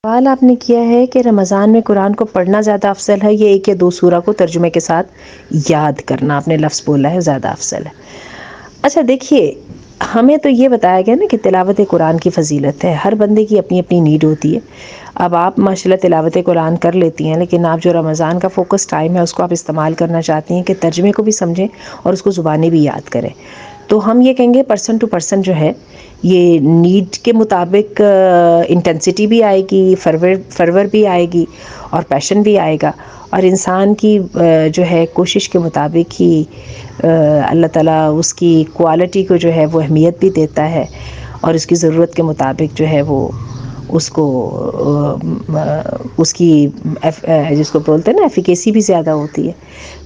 سوال آپ نے کیا ہے کہ رمضان میں قرآن کو پڑھنا زیادہ افضل ہے یا ایک یا دو سورہ کو ترجمے کے ساتھ یاد کرنا؟ آپ نے لفظ بولا ہے زیادہ افضل ہے۔ اچھا دیکھیے، ہمیں تو یہ بتایا گیا نا کہ تلاوت قرآن کی فضیلت ہے، ہر بندے کی اپنی اپنی نیڈ ہوتی ہے۔ اب آپ ماشاءاللہ تلاوت قرآن کر لیتی ہیں، لیکن آپ جو رمضان کا فوکس ٹائم ہے اس کو آپ استعمال کرنا چاہتی ہیں کہ ترجمے کو بھی سمجھیں اور اس کو زبانی بھی یاد کریں، تو ہم یہ کہیں گے پرسن ٹو پرسن جو ہے یہ نیڈ کے مطابق انٹینسٹی بھی آئے گی، فرور بھی آئے گی اور پیشن بھی آئے گا، اور انسان کی جو ہے کوشش کے مطابق ہی اللہ تعالیٰ اس کی کوالٹی کو جو ہے وہ اہمیت بھی دیتا ہے، اور اس کی ضرورت کے مطابق جو ہے وہ اس کو اس کی جس کو بولتے ہیں نا ایفیکیسی بھی زیادہ ہوتی ہے۔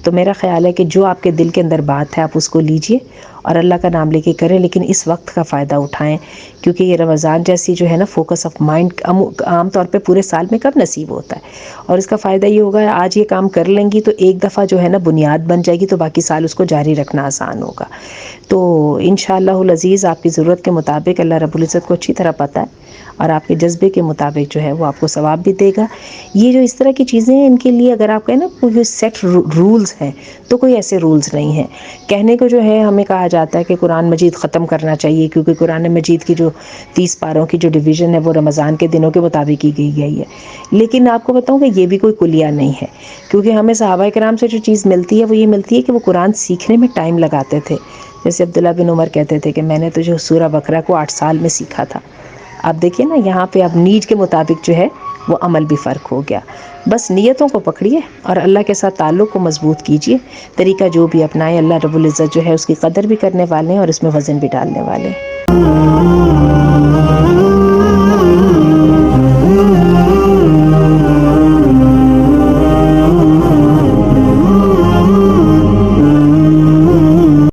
تو میرا خیال ہے کہ جو آپ کے دل کے اندر بات ہے آپ اس کو لیجئے اور اللہ کا نام لے کے کریں، لیکن اس وقت کا فائدہ اٹھائیں، کیونکہ یہ رمضان جیسی جو ہے نا فوکس آف مائنڈ عام طور پہ پورے سال میں کب نصیب ہوتا ہے، اور اس کا فائدہ یہ ہوگا آج یہ کام کر لیں گی تو ایک دفعہ جو ہے نا بنیاد بن جائے گی، تو باقی سال اس کو جاری رکھنا آسان ہوگا۔ تو انشاءاللہ العزیز آپ کی ضرورت کے مطابق اللہ رب العزت کو اچھی طرح پتہ ہے، اور آپ کے جذبے کے مطابق جو ہے وہ آپ کو ثواب بھی دے گا۔ یہ جو اس طرح کی چیزیں ہیں ان کے لیے اگر آپ کہیں نا کوئی سیٹ رولز ہیں، تو کوئی ایسے رولز نہیں ہیں۔ کہنے کو جو ہے ہمیں کہا جاتا ہے کہ قرآن مجید ختم کرنا چاہیے، کیونکہ قرآن مجید کی جو 30 پاروں کی جو ڈویژن ہے وہ رمضان کے دنوں کے مطابق کی گئی ہے، لیکن آپ کو بتاؤں کہ یہ بھی کوئی کلیہ نہیں ہے، کیونکہ ہمیں صحابہ کرام سے جو چیز ملتی ہے وہ یہ ملتی ہے کہ وہ قرآن سیکھنے میں ٹائم لگاتے تھے۔ جیسے عبداللہ بن عمر کہتے تھے کہ میں نے تو جو سورہ بقرہ کو 8 سال میں سیکھا تھا۔ اب دیکھیں نا یہاں پہ اب نیڈ کے مطابق جو ہے وہ عمل بھی فرق ہو گیا۔ بس نیتوں کو پکڑیے اور اللہ کے ساتھ تعلق کو مضبوط کیجیے، طریقہ جو بھی اپنائے اللہ رب العزت جو ہے اس کی قدر بھی کرنے والے ہیں اور اس میں وزن بھی ڈالنے والے ہیں۔